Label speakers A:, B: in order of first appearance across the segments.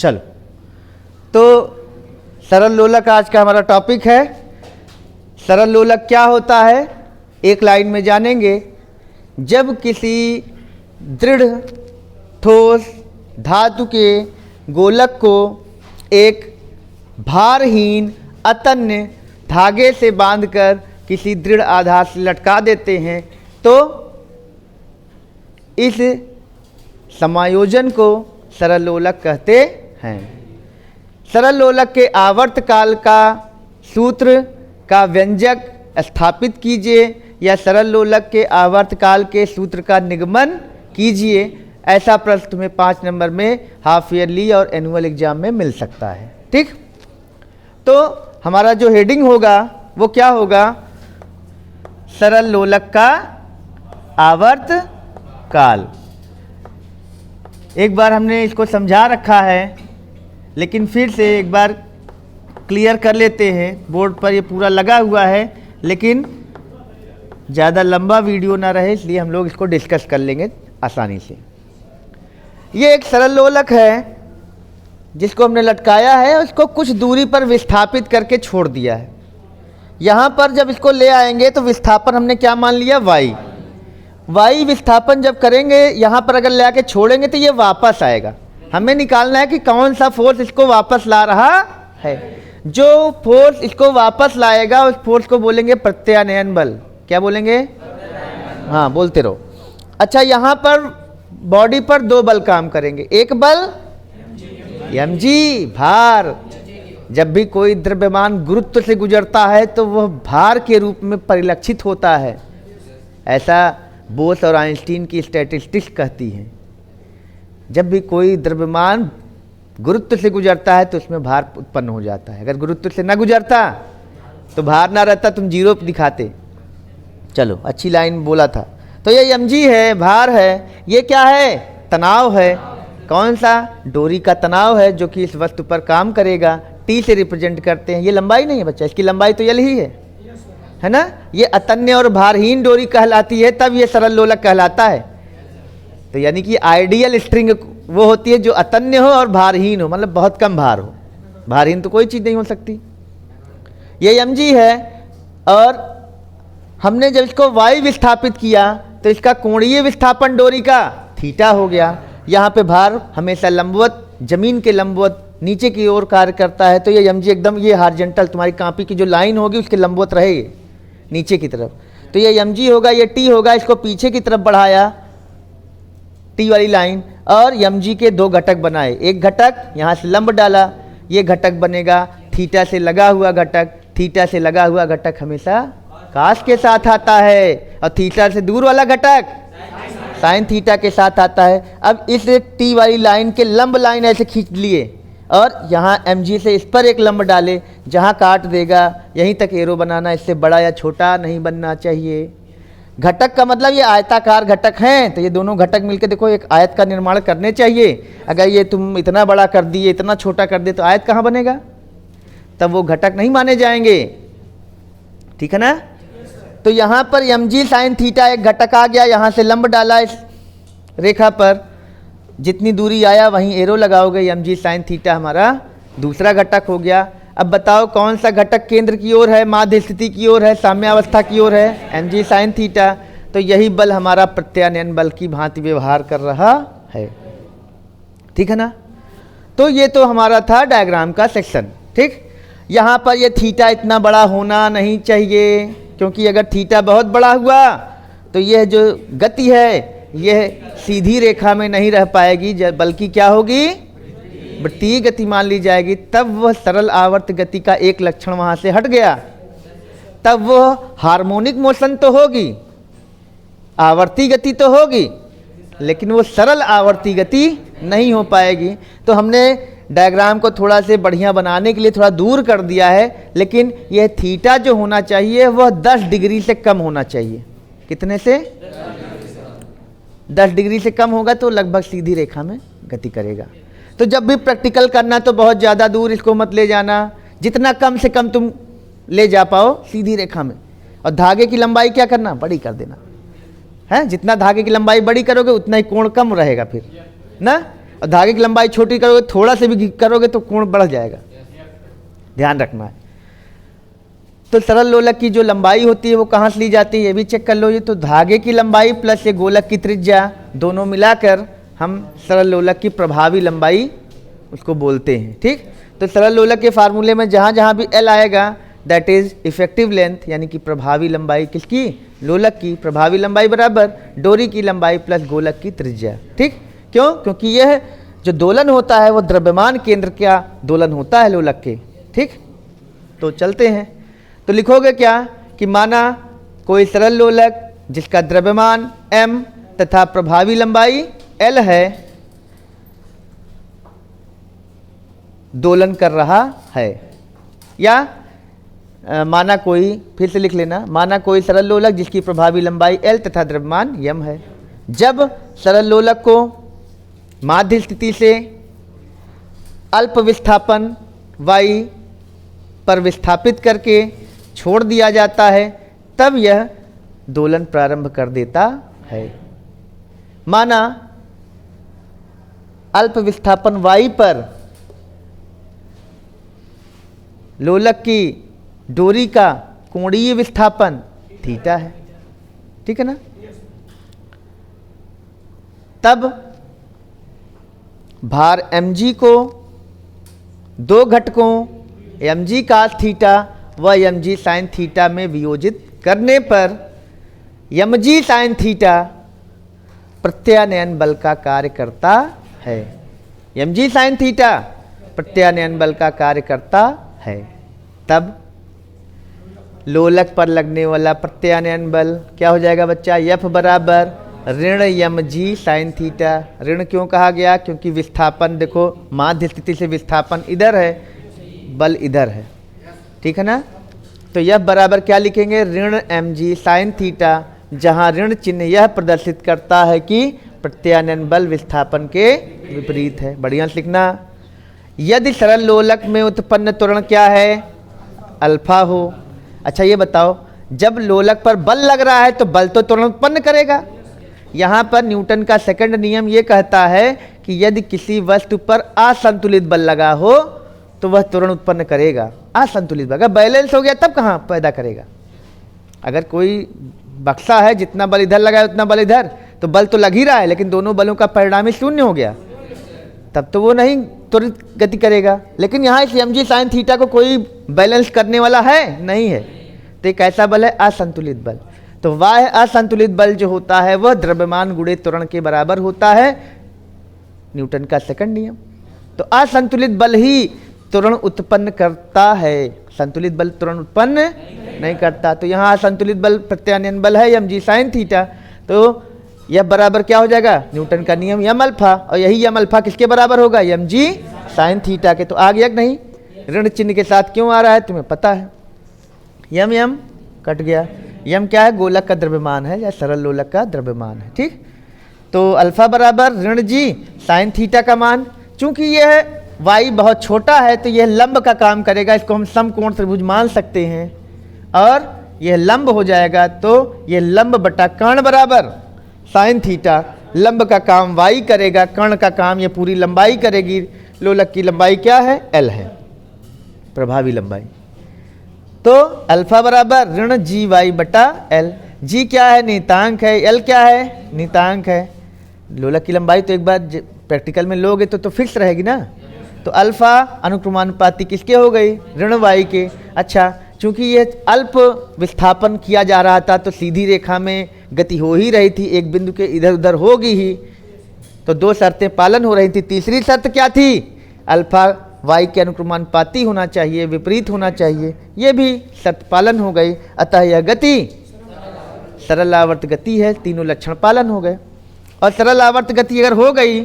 A: चलो, तो सरल लोलक आज का हमारा टॉपिक है। सरल लोलक क्या होता है, एक लाइन में जानेंगे। जब किसी दृढ़ ठोस धातु के गोलक को एक भारहीन अतन्य धागे से बांधकर किसी दृढ़ आधार से लटका देते हैं तो इस समायोजन को सरल लोलक कहते हैं। सरल लोलक के आवर्त काल का सूत्र का व्यंजक स्थापित कीजिए या सरल लोलक के आवर्त काल के सूत्र का निगमन कीजिए। ऐसा प्रश्न तुम्हें 5 नंबर में हाफ ईयरली और एनुअल एग्जाम में मिल सकता है। ठीक, तो हमारा जो हेडिंग होगा वो क्या होगा, सरल लोलक का आवर्त काल। एक बार हमने इसको समझा रखा है, लेकिन फिर से एक बार क्लियर कर लेते हैं। बोर्ड पर ये पूरा लगा हुआ है, लेकिन ज़्यादा लंबा वीडियो ना रहे इसलिए हम लोग इसको डिस्कस कर लेंगे आसानी से। ये एक सरल लोलक है जिसको हमने लटकाया है, उसको कुछ दूरी पर विस्थापित करके छोड़ दिया है। यहाँ पर जब इसको ले आएंगे तो विस्थापन हमने क्या मान लिया, वाई। वाई विस्थापन जब करेंगे यहाँ पर अगर ले आके छोड़ेंगे तो ये वापस आएगा। हमें निकालना है कि कौन सा फोर्स इसको वापस ला रहा है। जो फोर्स इसको वापस लाएगा उस फोर्स को बोलेंगे प्रत्यानयन बल। क्या बोलेंगे, हाँ बोलते रहो। अच्छा, यहाँ पर बॉडी पर 2 बल काम करेंगे। एक बल mg भार। जब भी कोई द्रव्यमान गुरुत्व से गुजरता है तो वह भार के रूप में परिलक्षित होता है, ऐसा बोस और आइंस्टीन की स्टैटिस्टिक्स कहती हैं। जब भी कोई द्रव्यमान गुरुत्व से गुजरता है तो उसमें भार उत्पन्न हो जाता है। अगर गुरुत्व से न गुजरता तो भार ना रहता, तुम जीरो दिखाते। चलो, अच्छी लाइन बोला था। तो ये mg है, भार है। ये क्या है, तनाव है। कौन सा, डोरी का तनाव है जो कि इस वस्तु पर काम करेगा। T से रिप्रेजेंट करते हैं। ये लंबाई नहीं है बच्चा, इसकी लंबाई तो L ही है ना। ये अतन्य और भारहीन डोरी कहलाती है, तब ये सरल लोलक कहलाता है। तो यानी कि आइडियल स्ट्रिंग वो होती है जो अतन्य हो और भारहीन हो, मतलब बहुत कम भार हो। भारहीन तो कोई चीज़ नहीं हो सकती। ये mg है, और हमने जब इसको y विस्थापित किया तो इसका कोणीय विस्थापन डोरी का थीटा हो गया। यहाँ पे भार हमेशा लंबवत, जमीन के लंबवत नीचे की ओर कार्य करता है। तो ये mg एकदम ये हॉरिजॉन्टल, तुम्हारी कॉपी की जो लाइन होगी उसके लंबवत रहेगी नीचे की तरफ। तो ये mg होगा, ये t होगा। इसको पीछे की तरफ बढ़ाया t वाली लाइन, और mg के 2 घटक बनाए। एक घटक यहाँ से लंब डाला, ये घटक बनेगा थीटा से लगा हुआ घटक। थीटा से लगा हुआ घटक हमेशा काश के साथ आता है, और थीटा से दूर वाला घटक साइन थीटा के साथ आता है। अब इस टी वाली लाइन के लंब लाइन ऐसे खींच लिए, और यहाँ mg से इस पर एक लंब डाले, जहाँ काट देगा यहीं तक एरो बनाना। इससे बड़ा या छोटा नहीं बनना चाहिए। घटक का मतलब ये आयताकार घटक हैं, तो ये दोनों घटक मिलकर देखो एक आयत का निर्माण करने चाहिए। अगर ये तुम इतना बड़ा कर दिए, इतना छोटा कर दिए, तो आयत कहाँ बनेगा, तब वो घटक नहीं माने जाएंगे। ठीक है ना। तो यहाँ पर mg साइन थीटा एक घटक आ गया, यहाँ से लंब डाला इस रेखा पर, जितनी दूरी आया वहीं एरो लगाओगे। mg साइन थीटा हमारा दूसरा घटक हो गया। अब बताओ कौन सा घटक केंद्र की ओर है, माध्य स्थिति की ओर है, साम्यावस्था की ओर है, mg साइन थीटा। तो यही बल हमारा प्रत्यानयन बल की भांति व्यवहार कर रहा है। ठीक है ना। तो ये तो हमारा था डायग्राम का सेक्शन। ठीक, यहाँ पर ये थीटा इतना बड़ा होना नहीं चाहिए, क्योंकि अगर थीटा बहुत बड़ा हुआ तो यह जो गति है यह सीधी रेखा में नहीं रह पाएगी, बल्कि क्या होगी, वृत्तीय गति मान ली जाएगी। तब वह सरल आवर्त गति का एक लक्षण वहाँ से हट गया। तब वह हार्मोनिक मोशन तो होगी, आवर्ती गति तो होगी, लेकिन वो सरल आवर्ती गति नहीं हो पाएगी। तो हमने डायग्राम को थोड़ा से बढ़िया बनाने के लिए थोड़ा दूर कर दिया है, लेकिन यह थीटा जो होना चाहिए वह 10 डिग्री से कम होना चाहिए। कितने से, 10 डिग्री से कम होगा तो लगभग सीधी रेखा में गति करेगा। तो जब भी प्रैक्टिकल करना तो बहुत ज़्यादा दूर इसको मत ले जाना, जितना कम से कम तुम ले जा पाओ सीधी रेखा में। और धागे की लंबाई क्या करना, बड़ी कर देना है। जितना धागे की लंबाई बड़ी करोगे उतना ही कोण कम रहेगा फिर ना। और धागे की लंबाई छोटी करोगे, थोड़ा से भी करोगे तो कोण बढ़ जाएगा, ध्यान रखना है। तो सरल लोलक की जो लंबाई होती है वो कहाँ से ली जाती है ये भी चेक कर लो। ये तो धागे की लंबाई प्लस ये गोलक की त्रिज्या दोनों मिलाकर हम सरल लोलक की प्रभावी लंबाई उसको बोलते हैं, ठीक। तो सरल लोलक के फार्मूले में जहाँ जहाँ भी एल आएगा दैट इज इफेक्टिव लेंथ, यानी कि प्रभावी लंबाई किसकी, लोलक की। प्रभावी लंबाई बराबर डोरी की लंबाई प्लस गोलक की त्रिज्या, ठीक। क्यों? क्योंकि यह जो दोलन होता है वो द्रव्यमान केंद्र का दोलन होता है लोलक के, ठीक। तो चलते हैं, तो लिखोगे क्या कि माना कोई सरल लोलक जिसका द्रव्यमान m तथा प्रभावी लंबाई l है दोलन कर रहा है। या माना कोई, फिर से लिख लेना, माना कोई सरल लोलक जिसकी प्रभावी लंबाई l तथा द्रव्यमान m है। जब सरल लोलक को माध्य स्थिति से अल्प विस्थापन y पर विस्थापित करके छोड़ दिया जाता है तब यह दोलन प्रारंभ कर देता है। माना अल्प विस्थापन y पर लोलक की डोरी का कोणीय विस्थापन थीटा है, ठीक है ना। तब भार mg को दो घटकों mg cos थीटा व mg sin थीटा में वियोजित करने पर mg sin थीटा प्रत्यानयन बल का कार्य करता है। mg sin थीटा प्रत्यानयन बल का कार्य करता है। तब लोलक पर लगने वाला प्रत्यानयन बल क्या हो जाएगा बच्चा, F बराबर ऋण mg sin थीटा। ऋण क्यों कहा गया, क्योंकि विस्थापन देखो माध्य स्थिति से विस्थापन इधर है, बल इधर है, ठीक है ना। तो यह बराबर क्या लिखेंगे, ऋण mg sin थीटा, जहां ऋण चिन्ह यह प्रदर्शित करता है कि प्रत्यानयन बल विस्थापन के विपरीत है। बढ़िया से लिखना। यदि सरल लोलक में उत्पन्न त्वरण क्या है, अल्फा हो। अच्छा ये बताओ, जब लोलक पर बल लग रहा है तो बल तो त्वरण उत्पन्न करेगा। यहाँ पर न्यूटन का सेकंड नियम ये कहता है कि यदि किसी वस्तु पर असंतुलित बल लगा हो तो वह त्वरण उत्पन्न करेगा। असंतुलित बल, अगर बैलेंस हो गया तब कहाँ पैदा करेगा। अगर कोई बक्सा है जितना बल इधर लगा है उतना बल इधर, तो बल तो लग ही रहा है लेकिन दोनों बलों का परिणामी शून्य हो गया, तब तो वो नहीं त्वरित गति करेगा। लेकिन यहाँ इस mg sin थीटा को कोई बैलेंस करने वाला है नहीं है, तो एक ऐसा बल है असंतुलित बल। तो वह असंतुलित बल जो होता है वह द्रव्यमान गुणे त्वरण के बराबर होता है, न्यूटन का सेकंड नियम। तो असंतुलित बल ही त्वरण उत्पन्न करता है, संतुलित बल त्वरण उत्पन्न नहीं करता। तो यहाँ असंतुलित बल प्रत्यानयन बल है mg sin थीटा, तो यह बराबर क्या हो जाएगा, न्यूटन का नियम यम अल्फा, और यही यम अल्फा किसके बराबर होगा, mg sin थीटा के। तो आ गया कि नहीं, ऋण चिन्ह के साथ क्यों आ रहा है तुम्हें पता है, यम यम कट गया। यम क्या है, गोलक का द्रव्यमान है या सरल लोलक का द्रव्यमान है, ठीक। तो अल्फा बराबर ऋण जी साइन थीटा का मान, चूंकि यह y बहुत छोटा है तो यह लंब का काम करेगा, इसको हम समकोण त्रिभुज मान सकते हैं, और यह लंब हो जाएगा। तो यह लंब बटा कर्ण बराबर साइन थीटा, लंब का काम y करेगा, कर्ण का काम ये पूरी लंबाई करेगी। लोलक की लंबाई क्या है, l है, प्रभावी लंबाई। तो अल्फा बराबर ऋण जी वाई बटा एल। जी क्या है, नियतांक है, एल क्या है, नियतांक है। लोलक की लंबाई तो एक बार प्रैक्टिकल में लोगे तो फिक्स रहेगी ना। तो अल्फा अनुक्रमानुपाती किसके हो गई, ऋण वाई के। अच्छा, चूंकि ये अल्प विस्थापन किया जा रहा था तो सीधी रेखा में गति हो ही रही थी, एक बिंदु के इधर उधर होगी ही, तो दो शर्तें पालन हो रही थी। तीसरी शर्त क्या थी, अल्फा y के अनुक्रमानुपाती होना चाहिए, विपरीत होना चाहिए, ये भी शर्त पालन हो गई। अतः यह गति सरल आवर्त गति है, तीनों लक्षण पालन हो गए। और सरल आवर्त गति अगर हो गई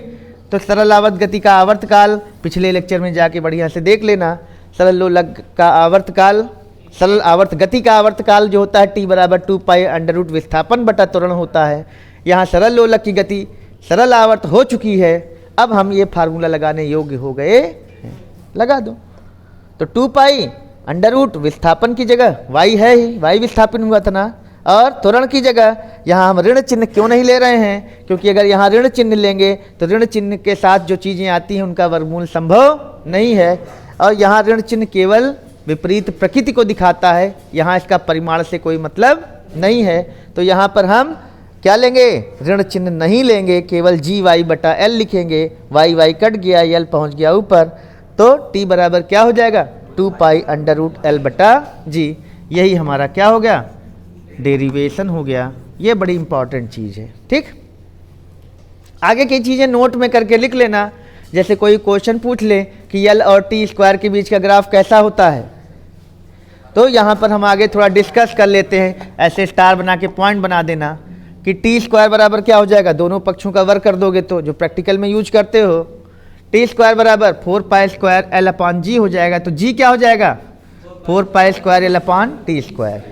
A: तो सरल आवर्त गति का आवर्तकाल पिछले लेक्चर में जाके बढ़िया से देख लेना। सरल लोलक का आवर्तकाल, सरल आवर्त गति का आवर्तकाल जो होता है t बराबर 2 पाई अंडर रूट विस्थापन बटा त्वरण होता है। यहाँ सरल लोलक की गति सरल आवर्त हो चुकी है, अब हम ये फार्मूला लगाने योग्य हो गए, लगा दो। तो 2 पाई अंडर रूट विस्थापन की जगह y है ही, y विस्थापन हुआ था ना, और त्वरण की जगह यहाँ हम ऋण चिन्ह क्यों नहीं ले रहे हैं, क्योंकि अगर यहाँ ऋण चिन्ह लेंगे तो ऋण चिन्ह के साथ जो चीज़ें आती हैं उनका वर्गमूल संभव नहीं है, और यहाँ ऋण चिन्ह केवल विपरीत प्रकृति को दिखाता है, यहाँ इसका परिमाण से कोई मतलब नहीं है। तो यहाँ पर हम क्या लेंगे, ऋण चिन्ह नहीं लेंगे, केवल जी वाई बटा एल लिखेंगे। वाई वाई कट गया, एल पहुँच गया ऊपर, तो टी बराबर क्या हो जाएगा 2 पाई अंडर रूट एल बटा जी। यही हमारा क्या हो गया, डेरिवेशन हो गया। ये बड़ी इंपॉर्टेंट चीज़ है। ठीक, आगे की चीज़ें नोट में करके लिख लेना। जैसे कोई क्वेश्चन पूछ ले कि एल और टी स्क्वायर के बीच का ग्राफ कैसा होता है, तो यहाँ पर हम आगे थोड़ा डिस्कस कर लेते हैं। ऐसे स्टार बना के पॉइंट बना देना कि टी स्क्वायर बराबर क्या हो जाएगा, दोनों पक्षों का वर्ग कर दोगे तो, जो प्रैक्टिकल में यूज करते हो, टी स्क्वायर बराबर 4 पाई स्क्वायर एल अपॉन जी हो जाएगा। तो जी क्या हो जाएगा 4 pi square L upon T square.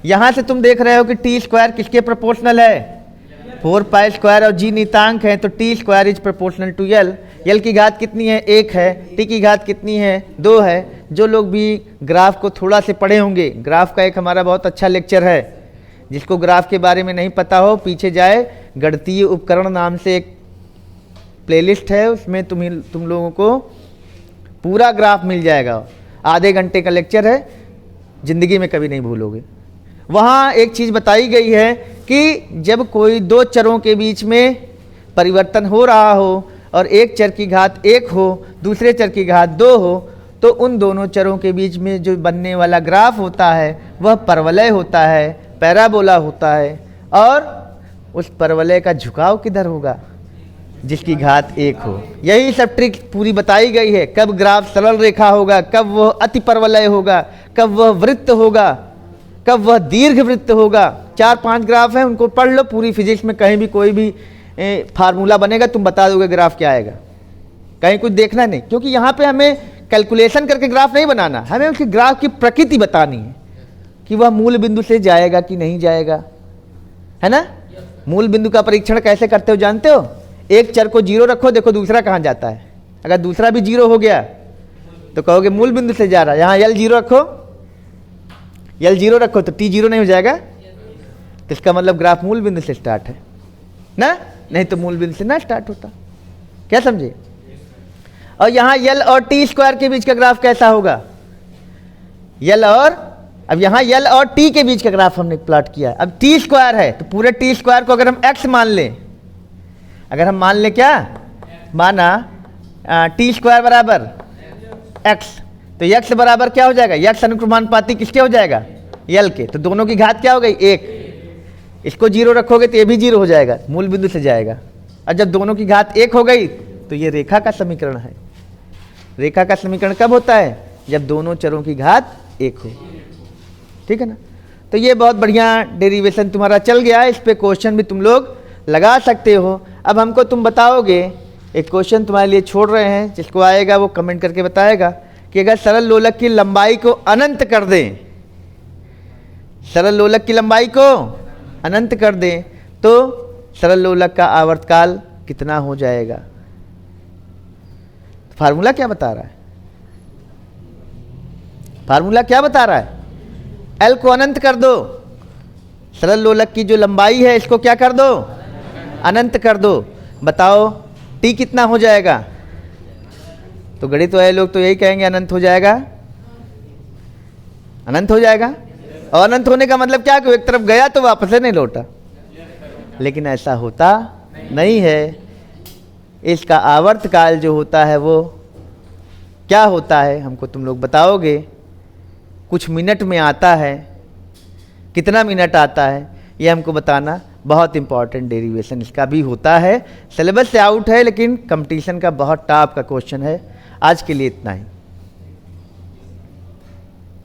A: यहाँ से तुम देख रहे हो कि टी स्क्वायर किसके प्रोपोर्शनल है, 4 पाई स्क्वायर और जी नितांक है, तो T square is proportional to L. L की घात कितनी है 1 है, टी की घात कितनी है 2 है। जो लोग भी ग्राफ को थोड़ा से पढ़े होंगे, ग्राफ का एक हमारा बहुत अच्छा लेक्चर है, जिसको ग्राफ के बारे में नहीं पता हो पीछे जाए, गणितीय उपकरण नाम से एक प्लेलिस्ट है, उसमें तुम लोगों को पूरा ग्राफ मिल जाएगा। आधे घंटे का लेक्चर है, ज़िंदगी में कभी नहीं भूलोगे। वहाँ एक चीज़ बताई गई है कि जब कोई दो चरों के बीच में परिवर्तन हो रहा हो और एक चर की घात 1 हो, दूसरे चर की घात 2 हो, तो उन दोनों चरों के बीच में जो बनने वाला ग्राफ होता है वह परवलय होता है, पैराबोला होता है। और उस परवलय का झुकाव किधर होगा, जिसकी घात 1 हो। यही सब ट्रिक पूरी बताई गई है, कब ग्राफ सरल रेखा होगा, कब वह अति परवलय होगा, कब वह वृत्त होगा, कब वह दीर्घ वृत्त होगा। 4-5 ग्राफ हैं, उनको पढ़ लो। पूरी फिजिक्स में कहीं भी कोई भी फार्मूला बनेगा तुम बता दोगे ग्राफ क्या आएगा, कहीं कुछ देखना नहीं, क्योंकि यहाँ पे हमें कैलकुलेशन करके ग्राफ नहीं बनाना, हमें उसकी ग्राफ की प्रकृति बतानी है कि वह मूल बिंदु से जाएगा कि नहीं जाएगा, है ना। मूल बिंदु का परीक्षण कैसे करते हो जानते हो, एक चर को 0 रखो, देखो दूसरा कहाँ जाता है। अगर दूसरा भी 0 हो गया तो कहोगे मूल बिंदु से जा रहा है। यहाँ एल 0 रखो, एल 0 रखो तो टी 0 नहीं हो जाएगा, तो इसका मतलब ग्राफ मूल बिंदु से स्टार्ट है ना, नहीं तो मूल बिंदु से ना स्टार्ट होता। क्या समझे। और यहाँ एल और टी स्क्वायर के बीच का ग्राफ कैसा होगा, एल और, अब यहाँ एल और टी के बीच का ग्राफ हमने प्लॉट किया। अब टी स्क्वायर है तो पूरे टी स्क्वायर को अगर हम एक्स मान लें, अगर हम मान लें क्या, माना टी स्क्वायर बराबर एक्स, तो एक्स बराबर क्या हो जाएगा, एक्स अनुक्रमानुपाती किसके हो जाएगा, एल के। तो दोनों की घात क्या हो गई 1, इसको 0 रखोगे तो ये भी 0 हो जाएगा, मूल बिंदु से जाएगा। और जब दोनों की घात 1 हो गई तो ये रेखा का समीकरण है। रेखा का समीकरण कब होता है, जब दोनों चरों की घात 1 हो। ठीक है ना। तो ये बहुत बढ़िया डेरिवेशन तुम्हारा चल गया, इस पे क्वेश्चन भी तुम लोग लगा सकते हो। अब हमको तुम बताओगे, एक क्वेश्चन तुम्हारे लिए छोड़ रहे हैं, जिसको आएगा वो कमेंट करके बताएगा कि अगर सरल लोलक की लंबाई को अनंत कर दें, सरल लोलक की लंबाई को अनंत कर दें तो सरल लोलक का आवर्तकाल कितना हो जाएगा। फार्मूला क्या बता रहा है, फार्मूला क्या बता रहा है, एल को अनंत कर दो, सरल लोलक की जो लंबाई है इसको क्या कर दो, अनंत कर दो। बताओ टी कितना हो जाएगा। तो गणित वाले लोग तो यही कहेंगे अनंत हो जाएगा, अनंत हो जाएगा। और अनंत होने का मतलब क्या, कि एक तरफ गया तो वापस नहीं लौटा। लेकिन ऐसा होता नहीं है। इसका आवर्तकाल जो होता है वो क्या होता है हमको तुम लोग बताओगे। कुछ मिनट में आता है, कितना मिनट आता है ये हमको बताना। बहुत इंपॉर्टेंट डेरिवेशन इसका भी होता है, सिलेबस से आउट है लेकिन कंपटीशन का बहुत टॉप का क्वेश्चन है। आज के लिए इतना ही।